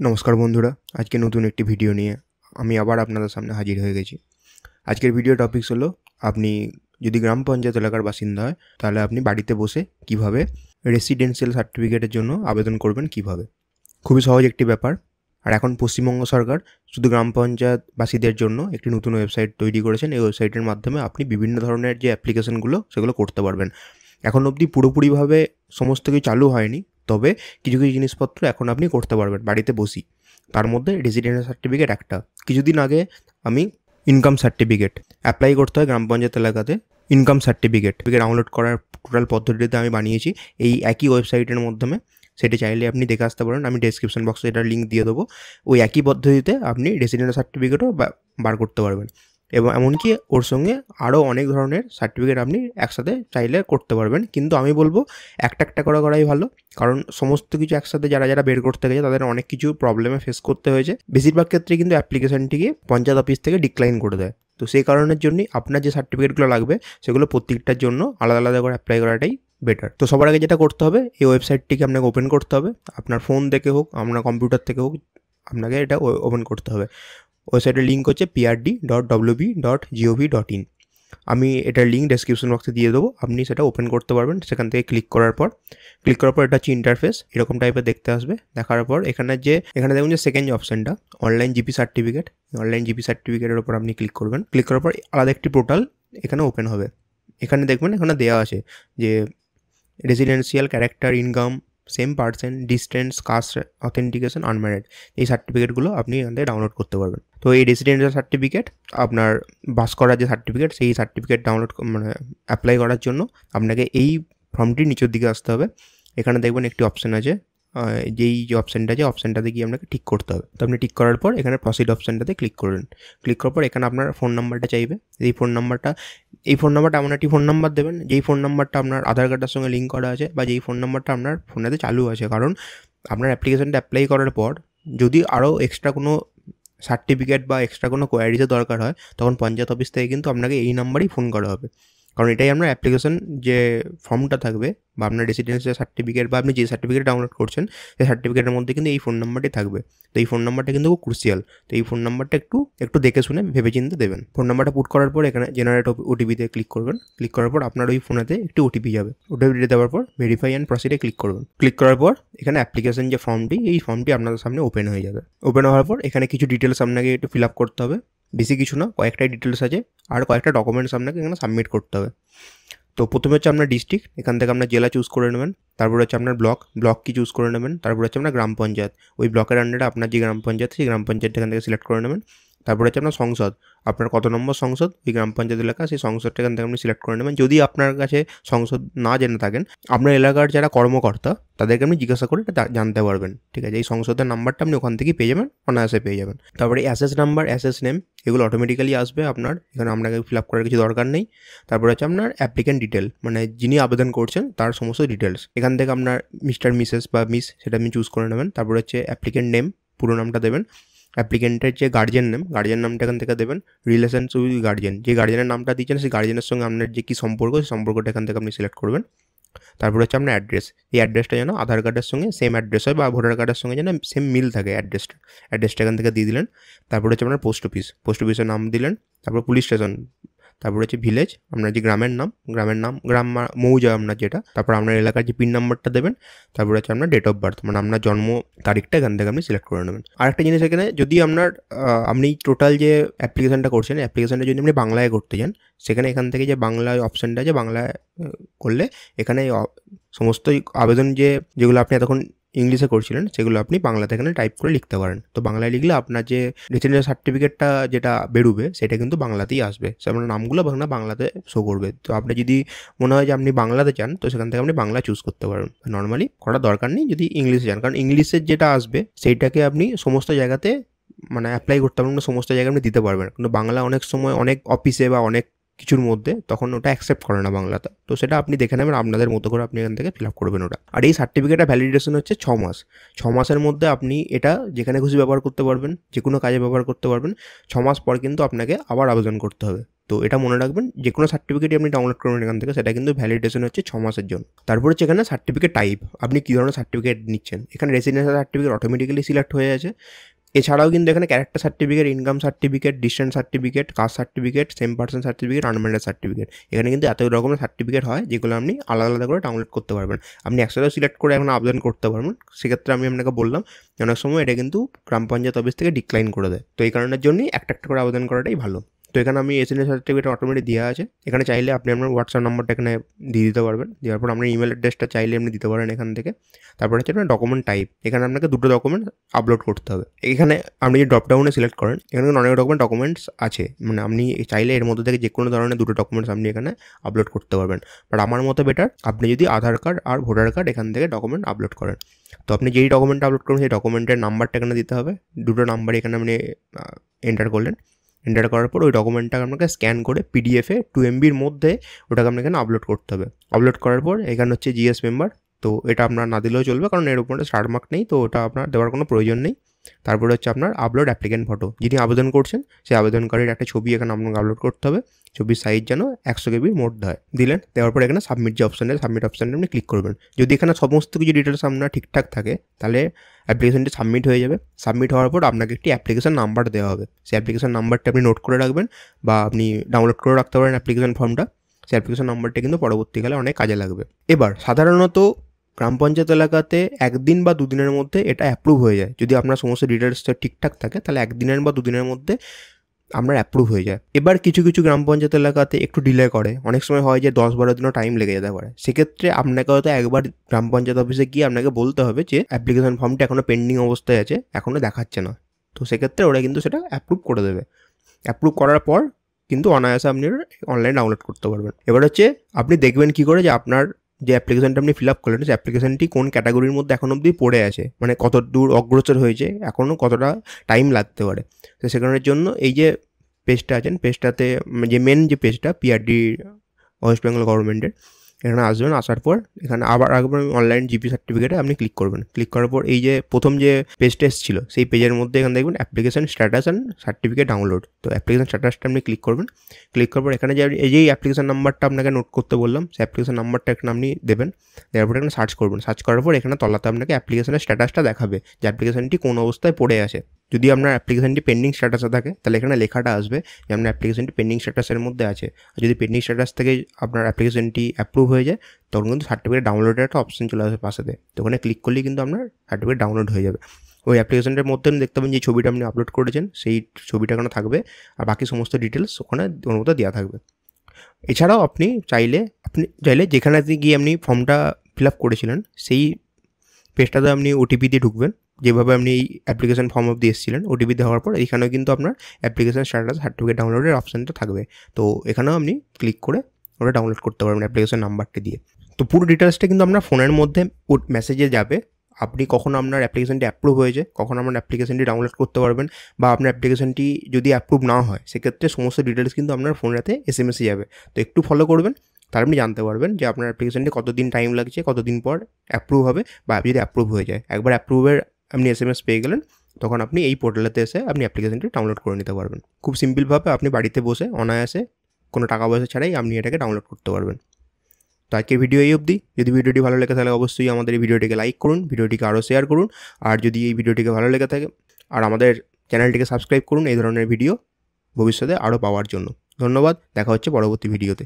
নমস্কার বন্ধুরা, আজকে নতুন একটি ভিডিও নিয়ে আমি আবার আপনাদের সামনে হাজির হয়ে গেছি। আজকের ভিডিও টপিকস হলো, আপনি যদি গ্রাম পঞ্চায়েত এলাকার বাসিন্দা হয় তাহলে আপনি বাড়িতে বসে কিভাবে রেসিডেন্সিয়াল সার্টিফিকেটের জন্য আবেদন করবেন কিভাবে। খুবই সহজ একটি ব্যাপার। আর এখন পশ্চিমবঙ্গ সরকার শুধু গ্রাম পঞ্চায়েতবাসীদের জন্য একটি নতুন ওয়েবসাইট তৈরি করেছেন। এই ওয়েবসাইটের মাধ্যমে আপনি বিভিন্ন ধরনের যে অ্যাপ্লিকেশনগুলো সেগুলো করতে পারবেন। এখন অবধি পুরোপুরিভাবে সমস্ত কিছু চালু হয়নি, তবে কিছু কিছু জিনিসপত্র এখন আপনি করতে পারবেন বাড়িতে বসেই। তার মধ্যে রেসিডেন্সিয়াল সার্টিফিকেট একটা। কিছুদিন আগে আমি ইনকাম সার্টিফিকেট অ্যাপ্লাই করতে হয় গ্রাম পঞ্চায়েত এলাকাতে। ইনকাম সার্টিফিকেট ডাউনলোড করার টোটাল পদ্ধতিতে আমি বানিয়েছি এই একই ওয়েবসাইটের মাধ্যমে। সেটি চাইলে আপনি দেখে আসতে পারেন, আমি ডেসক্রিপশন বক্সে এটার লিঙ্ক দিয়ে দেবো। ওই একই পদ্ধতিতে আপনি রেসিডেন্সিয়াল সার্টিফিকেটও বার করতে পারবেন, এবং এমনকি ওর সঙ্গে আরও অনেক ধরনের সার্টিফিকেট আপনি একসাথে চাইলে করতে পারবেন। কিন্তু আমি বলবো একটা একটা করে করাই ভালো, কারণ সমস্ত কিছু একসাথে যারা বের করতে গেছে তাদের অনেক কিছু প্রবলেমে ফেস করতে হয়েছে। বেশিরভাগ ক্ষেত্রে কিন্তু অ্যাপ্লিকেশনটিকে পঞ্চায়েত অফিস থেকে ডিক্লাইন করে দেয়। তো সেই কারণের জন্যই আপনার যে সার্টিফিকেটগুলো লাগবে সেগুলো প্রত্যেকটার জন্য আলাদা আলাদা করে অ্যাপ্লাই করাটাই বেটার। তো সবার আগে যেটা করতে হবে, এই ওয়েবসাইটটিকে আপনাকে ওপেন করতে হবে। আপনার ফোন থেকে হোক, আপনার কম্পিউটার থেকে হোক, আপনাকে এটা ওপেন করতে হবে। ওয়েবসাইটের লিঙ্ক হচ্ছে prd.wb.gov.in। আমি এটার লিঙ্ক ডেসক্রিপশন বক্সে দিয়ে দেবো, আপনি সেটা ওপেন করতে পারবেন। সেখান থেকে ক্লিক করার পর এটা হচ্ছে ইন্টারফেস, এরকম টাইপের দেখতে আসবে। দেখার পর এখানে দেখুন যে সেকেন্ড অপশানটা online GP certificate, online GP সার্টিফিকেটের উপর আপনি ক্লিক করবেন। ক্লিক করার পর আলাদা একটি পোর্টাল এখানে ওপেন হবে। এখানে দেখবেন এখানে দেওয়া আছে যে residential character, income, same person, distance, caste authentication, unmarried, এই সার্টিফিকেটগুলো আপনি এখান থেকে ডাউনলোড করতে পারবেন। তো এই রেসিডেন্সিয়াল সার্টিফিকেট, আপনার বাস করার যে সার্টিফিকেট, সেই সার্টিফিকেট ডাউনলোড অ্যাপ্লাই করার জন্য আপনাকে এই ফর্মটির নিচের দিকে আসতে হবে। এখানে দেখবেন একটি অপশান আছে, যেই যে অপশানটা আছে অপশানটাতে গিয়ে আপনাকে ঠিক করতে হবে। তো আপনি ঠিক করার পর এখানে প্রসিড অপশানটাতে ক্লিক করবেন। ক্লিক করার পর এখানে আপনার ফোন নাম্বারটা চাইবে। এই ফোন নাম্বারটা এমন একটি ফোন নাম্বার দেবেন যেই ফোন নাম্বারটা আপনার আধার কার্ডের সঙ্গে লিঙ্ক করা আছে, বা যেই ফোন নাম্বারটা আপনার ফোনেতে চালু আছে। কারণ আপনার অ্যাপ্লিকেশনটা অ্যাপ্লাই করার পর যদি আরও এক্সট্রা কোনো সার্টিফিকেট বা এক্সট্রা কোনো কোয়ারিজের দরকার হয়, তখন পঞ্চায়েত অফিস থেকে কিন্তু আপনাকে এই নাম্বারেই ফোন করা হবে। কারণ এটাই আপনার অ্যাপ্লিকেশন যে ফর্মটা থাকবে, বা আপনার রেসিডেন্সিয়াল সার্টিফিকেট, বা আপনি যে সার্টিফিকেট ডাউনলোড করছেন সেই সার্টিফিকেটের মধ্যে কিন্তু এই ফোন নাম্বারটি থাকবে। তো এই ফোন নাম্বারটা কিন্তু খুব ক্রুশিয়াল। তো এই ফোন নাম্বারটা একটু দেখে শুনে ভেবেচিন্তে দেবেন। ফোন নাম্বারটা পুট করার পর এখানে জেনারেট ওটিপিতে ক্লিক করবেন। ক্লিক করার পর আপনার ওই ফোনেতে একটি ওটিপি যাবে। ওটিপি দেওয়ার পর ভেরিফাই অ্যান্ড প্রসিডে ক্লিক করবেন। ক্লিক করার পর এখানে অ্যাপ্লিকেশন যে ফর্মটি, এই ফর্মটি আপনাদের সামনে ওপেন হয়ে যাবে। ওপেন হওয়ার পর এখানে কিছু ডিটেলস আপনাকে একটু ফিল আপ করতে হবে। বেশি কিছু না, কয়েকটাই ডিটেলস আছে, আর কয়েকটা ডকুমেন্টস আপনাকে এখানে সাবমিট করতে হবে। তো প্রথমে হচ্ছে আপনার ডিস্ট্রিক্ট, এখান থেকে আপনার জেলা চুজ করে নেবেন। তারপর হচ্ছে আপনার ব্লক কি চুজ করে নেবেন। তারপর হচ্ছে আপনার গ্রাম পঞ্চায়েত, ওই ব্লকের আন্ডারে আপনার যে গ্রাম পঞ্চায়েত, সেই গ্রাম পঞ্চায়েত এখান থেকে সিলেক্ট করে নেবেন। তারপর হচ্ছে আপনার সংসদ, আপনার কত নম্বর সংসদ ওই গ্রাম পঞ্চায়েত এলাকা, সেই সংসদটা এখান থেকে আপনি সিলেক্ট করে নেবেন। যদি আপনার কাছে সংসদ না জেনে থাকেন, আপনার এলাকার যারা কর্মকর্তা তাদেরকে আপনি জিজ্ঞাসা করে এটা জানতে পারবেন। ঠিক আছে, এই সংসদের নাম্বারটা আপনি ওখান থেকেই পেয়ে যাবেন, অনায়াসে পেয়ে যাবেন। তারপরে অ্যাসেস নাম্বার, অ্যাসেস নেম, এগুলো অটোমেটিক্যালি আসবে আপনার, এখানে আপনাকে ফিল আপ করার কিছু দরকার নেই। তারপর হচ্ছে আপনার অ্যাপ্লিক্যান্ট ডিটেল, মানে যিনি আবেদন করছেন তার সমস্ত ডিটেলস, এখান থেকে আপনার মিস্টার, মিসেস বা মিস সেটা আপনি চুজ করে নেবেন। তারপর হচ্ছে অ্যাপ্লিক্যান্ট নেম, পুরো নামটা দেবেন। অ্যাপ্লিক্যান্টের যে গার্জিয়ান নামটা এখান থেকে দেবেন। রিলেশনস উইথ গার্জিয়ান, যে গার্জিয়ানের নামটা দিচ্ছেন সেই গার্জিয়ানের সঙ্গে আপনার যে কী সম্পর্ক, সেই সম্পর্কটা এখান থেকে আপনি সিলেক্ট করবেন। তারপর হচ্ছে আপনার অ্যাড্রেস, এই অ্যাড্রেসটা যেন আধার কার্ডের সঙ্গে সেম অ্যাড্রেস হয়, বা ভোটার কার্ডের সঙ্গে যেন সেম মিল থাকে অ্যাড্রেসটা এখান থেকে দিয়ে দিলেন। তারপর হচ্ছে আপনার পোস্ট অফিসের নাম দিলেন। তারপর পুলিশ স্টেশন, তারপর হচ্ছে ভিলেজ, আপনার যে গ্রাম মৌজা আপনার যেটা। তারপর আপনার এলাকার যে পিন নাম্বারটা দেবেন। তারপর হচ্ছে আপনার ডেট অফ বার্থ, মানে আপনার জন্ম তারিখটা এখান থেকে আপনি সিলেক্ট করে নেবেন। আরেকটা জিনিস এখানে, যদি আপনি টোটাল যে অ্যাপ্লিকেশনটা করছেন, অ্যাপ্লিকেশনটা যদি আপনি বাংলায় করতে চান, সেখানে এখান থেকে যে বাংলায় অপশানটা আছে, বাংলায় করলে এখানে সমস্ত আবেদন যেগুলো আপনি এতক্ষণ ইংলিশে করছিলেন সেগুলো আপনি বাংলাতে এখানে টাইপ করে লিখতে পারেন। তো বাংলায় লিখলে আপনার যে রেসিডেন্সিয়াল সার্টিফিকেটটা যেটা বেরোবে সেটা কিন্তু বাংলাতেই আসবে, আপনার নামগুলো বাংলাতে শো করবে। তো আপনি যদি মনে হয় যে আপনি বাংলাতে চান, তো সেখান থেকে আপনি বাংলা চুজ করতে পারেন। নর্মালি করার দরকার নেই যদি ইংলিশে চান, কারণ ইংলিশের যেটা আসবে সেইটাকে আপনি সমস্ত জায়গাতে অ্যাপ্লাই করতে পারবেন, সমস্ত জায়গায় আপনি দিতে পারবেন। কিন্তু বাংলা অনেক সময় অনেক অফিসে বা অনেক কিছুর মধ্যে, তখন ওটা অ্যাকসেপ্ট করে না বাংলাতে। তো সেটা আপনি দেখে নেবেন, আপনাদের মতো করে আপনি এখান থেকে ফিল আপ করবেন ওটা। আর এই সার্টিফিকেটের ভ্যালিডেশন হচ্ছে 6 মাস। 6 মাসের মধ্যে আপনি এটা যেখানে খুশি ব্যবহার করতে পারবেন, যে কোনো কাজে ব্যবহার করতে পারবেন। 6 মাস পর কিন্তু আপনাকে আবার আবেদন করতে হবে। তো এটা মনে রাখবেন, যে কোনো সার্টিফিকেটই আপনি ডাউনলোড করবেন এখান থেকে, সেটা কিন্তু ভ্যালিডেশন হচ্ছে 6 মাসের জন্য। তারপর হচ্ছে এখানে সার্টিফিকেট টাইপ, আপনি কী ধরনের সার্টিফিকেট নিচ্ছেন। এখানে রেসিডেন্সিয়াল সার্টিফিকেট অটোমেটিক্যালি সিলেক্ট হয়ে আছে। এছাড়াও কিন্তু এখানে character certificate, income certificate, distance certificate, caste certificate, same person certificate, unmarried certificate, এখানে কিন্তু এত রকমের সার্টিফিকেট হয় যেগুলো আপনি আলাদা আলাদা করে ডাউনলোড করতে পারবেন। আপনি একসাথে সিলেক্ট করে এখন আবেদন করতে পারবেন। সেক্ষেত্রে আমি আপনাকে বললাম যে অনেক সময় এটা কিন্তু গ্রাম পঞ্চায়েত অফিস থেকে ডিক্লাইন করে দেয়। তো এই কারণের জন্যই একটা একটা করে আবেদন করাটাই ভালো। তো এখানে আমি রেসিডেন্স সার্টিফিকেট অটোমেটিক দেওয়া আছে। এখানে চাইলে আপনি আপনার হোয়াটসঅ্যাপ নাম্বারটা এখানে দিয়ে দিতে পারবেন। দেওয়ার পর আপনার ইমেল অ্যাড্রেসটা চাইলে আপনি দিতে পারেন এখান থেকে। তারপরে হচ্ছে আপনার ডকুমেন্ট টাইপ, এখানে আপনাকে দুটো ডকুমেন্ট আপলোড করতে হবে। এখানে আপনি যে ড্রপডাউনে সিলেক্ট করেন, এখানে অনেক রকমের ডকুমেন্টস আছে, মানে আপনি চাইলে এর মধ্যে থেকে যে কোনো ধরনের দুটো ডকুমেন্টস আপনি এখানে আপলোড করতে পারবেন। বাট আমার মতো বেটার আপনি যদি আধার কার্ড আর ভোটার কার্ড এখান থেকে ডকুমেন্ট আপলোড করেন। তো আপনি যেই ডকুমেন্ট আপলোড করবেন সেই ডকুমেন্টের নাম্বারটা এখানে দিতে হবে। দুটো নাম্বার এখানে আপনি এন্টার করলেন। এন্টার করার পর ওই ডকুমেন্টটাকে আপনাকে স্ক্যান করে পিডিএফে 2 MBর মধ্যে ওটাকে আপনাকে এখানে আপলোড করতে হবে। আপলোড করার পর এখানে হচ্ছে জিএস মেম্বার, তো এটা আপনার না দিলেও চলবে, কারণ এর উপরে স্টার মার্ক নেই, তো ওটা আপনার দেওয়ার কোনো প্রয়োজন নেই। তারপরে হচ্ছে আপনার আপলোড অ্যাপ্লিকেন্ট ফটো, যিনি আবেদন করছেন সেই আবেদনকারীর একটা ছবি এখানে আপনাকে আপলোড করতে হবে। ছবির সাইজ যেন 100 KB মধ্যে হয়। দিলেন, দেওয়ার পর এখানে সাবমিট যে অপশান আছে, সাবমিট অপশানে আপনি ক্লিক করবেন। যদি এখানে সমস্ত কিছু ডিটেলস আপনার ঠিকঠাক থাকে, তাহলে অ্যাপ্লিকেশনটি সাবমিট হয়ে যাবে। সাবমিট হওয়ার পর আপনাকে একটি অ্যাপ্লিকেশন নাম্বার দেওয়া হবে। সেই অ্যাপ্লিকেশন নাম্বারটা আপনি নোট করে রাখবেন, বা আপনি ডাউনলোড করে রাখতে পারেন অ্যাপ্লিকেশন ফর্মটা। সেই অ্যাপ্লিকেশন নাম্বারটা কিন্তু পরবর্তীকালে অনেক কাজে লাগবে। এবার সাধারণত গ্রাম পঞ্চায়েত এলাকাতে 1 দিন বা 2 দিনের মধ্যে এটা অ্যাপ্রুভ হয়ে যায়। যদি আপনার সমস্ত ডিটেলসটা ঠিকঠাক থাকে, তাহলে 1 দিনের বা 2 দিনের মধ্যে আপনার অ্যাপ্রুভ হয়ে যায়। এবার কিছু কিছু গ্রাম পঞ্চায়েত এলাকাতে একটু ডিলে করে, অনেক সময় হয় যে 10-12 দিনও টাইম লেগে যেতে পারে। সেক্ষেত্রে আপনাকে হয়তো একবার গ্রাম পঞ্চায়েত অফিসে গিয়ে আপনাকে বলতে হবে যে অ্যাপ্লিকেশন ফর্মটা এখনও পেন্ডিং অবস্থায় আছে, এখনও দেখাচ্ছে না। তো সেক্ষেত্রে ওরা কিন্তু সেটা অ্যাপ্রুভ করে দেবে। অ্যাপ্রুভ করার পর কিন্তু অনায়াসে আপনি অনলাইন ডাউনলোড করতে পারবেন। এবার হচ্ছে আপনি দেখবেন কী করে যে আপনার যে অ্যাপ্লিকেশনটা আপনি ফিল আপ করলেন, সেই অ্যাপ্লিকেশনটি কোন ক্যাটাগরির মধ্যে এখন অবধি পড়ে আছে, মানে কত দূর অগ্রসর হয়েছে, এখনও কতটা টাইম লাগতে পারে। তো সেখানের জন্য এই যে পেজটা আছেন, পেজটাতে যে মেন যে পেজটা পিআরডি ওয়েস্ট বেঙ্গল গভর্নমেন্টের, এখানে আসবেন। আসার পর এখানে আবার অনলাইন জিপি সার্টিফিকেটে আপনি ক্লিক করবেন। ক্লিক করার পর এই যে প্রথম যে পেজটা এসেছিল, সেই পেজের মধ্যে এখানে দেখবেন application status and certificate download. তো অ্যাপ্লিকেশন স্ট্যাটাসটা আপনি ক্লিক করবেন। ক্লিক করার পর এখানে যে এই যে অ্যাপ্লিকেশন নাম্বারটা আপনাকে নোট করতে বললাম, সেই অ্যাপ্লিকেশন নাম্বারটা এখানে আপনি দেবেন। দেওয়ার পর এখানে সার্চ করবেন। সার্চ করার পর এখানে তলাতে আপনাকে অ্যাপ্লিকেশনের স্ট্যাটাসটা দেখাবে যে অ্যাপ্লিকেশনটি কোন অবস্থায় পড়ে আছে। যদি আপনার অ্যাপ্লিকেশনটি পেন্ডিং স্ট্যাটাসে থাকে, তাহলে এখানে লেখাটা আসবে যে আপনার অ্যাপ্লিকেশনটি পেন্ডিং স্ট্যাটাসের মধ্যে আছে। আর যদি পেন্ডিং স্ট্যাটাস থেকে আপনার অ্যাপ্লিকেশনটি অ্যাপ্রুভ হয়ে যায়, তখন কিন্তু সার্টিফিকেট ডাউনলোডের একটা অপশন চলে আসবে পাশেতে। তো ওখানে ক্লিক করলেই কিন্তু আপনার সার্টিফিকেট ডাউনলোড হয়ে যাবে। ওই অ্যাপ্লিকেশনটার মধ্যে আপনি দেখতে পাবেন যে ছবিটা আপনি আপলোড করেছেন, সেই ছবিটা ওখানে থাকবে, আর বাকি সমস্ত ডিটেলস ওখানে ওর মধ্যে দেওয়া থাকবে। এছাড়াও আপনি চাইলে যেখানে গিয়ে আপনি ফর্মটা ফিল আপ করেছিলেন, সেই পেজটাতে আপনি ওটিপি দিয়ে ঢুকবেন। যেভাবে আপনি এই অ্যাপ্লিকেশন ফর্ম অবধি এসেছিলেন, ওটিপি দেওয়ার পর এখানেও কিন্তু আপনার অ্যাপ্লিকেশন স্ট্যাটাস সার্টিফিকেট ডাউনলোডের অপশানটা থাকবে। তো এখানেও আপনি ক্লিক করে ওটা ডাউনলোড করতে পারবেন অ্যাপ্লিকেশন নাম্বারটি দিয়ে। তো পুরো ডিটেলসটা কিন্তু আপনার ফোনের মধ্যে মেসেজে যাবে। আপনি কখন আপনার অ্যাপ্লিকেশনটি অ্যাপ্রুভ হয়েছে, কখন আপনার অ্যাপ্লিকেশনটি ডাউনলোড করতে পারবেন, বা আপনার অ্যাপ্লিকেশনটি যদি অ্যাপ্রুভ না হয়, সেক্ষেত্রে সমস্ত ডিটেলস কিন্তু আপনার ফোনেতে SMS যাবে। তো একটু ফলো করবেন, তার আপনি জানতে পারবেন যে আপনার অ্যাপ্লিকেশনটি কতদিন টাইম লাগছে, কতদিন পর অ্যাপ্রুভ হবে, বা যদি অ্যাপ্রুভ হয়ে যায়। একবার অ্যাপ্রুভের আপনি SMS পেয়ে গেলেন, তখন আপনি এই পোর্টালেতে এসে আপনি অ্যাপ্লিকেশনটি ডাউনলোড করে নিতে পারবেন। খুব সিম্পলভাবে আপনি বাড়িতে বসে অনায়াসে কোনো টাকা পয়সা ছাড়াই আপনি এটাকে ডাউনলোড করতে পারবেন। তো আজকের ভিডিও এই অবধি। যদি ভিডিওটি ভালো লেগে তাহলে অবশ্যই আমাদের এই ভিডিওটিকে লাইক করুন, ভিডিওটিকে আরও শেয়ার করুন। আর যদি এই ভিডিওটিকে ভালো লেগে থাকে, আর আমাদের চ্যানেলটিকে সাবস্ক্রাইব করুন এই ধরনের ভিডিও ভবিষ্যতে আরও পাওয়ার জন্য। ধন্যবাদ, দেখা হচ্ছে পরবর্তী ভিডিওতে।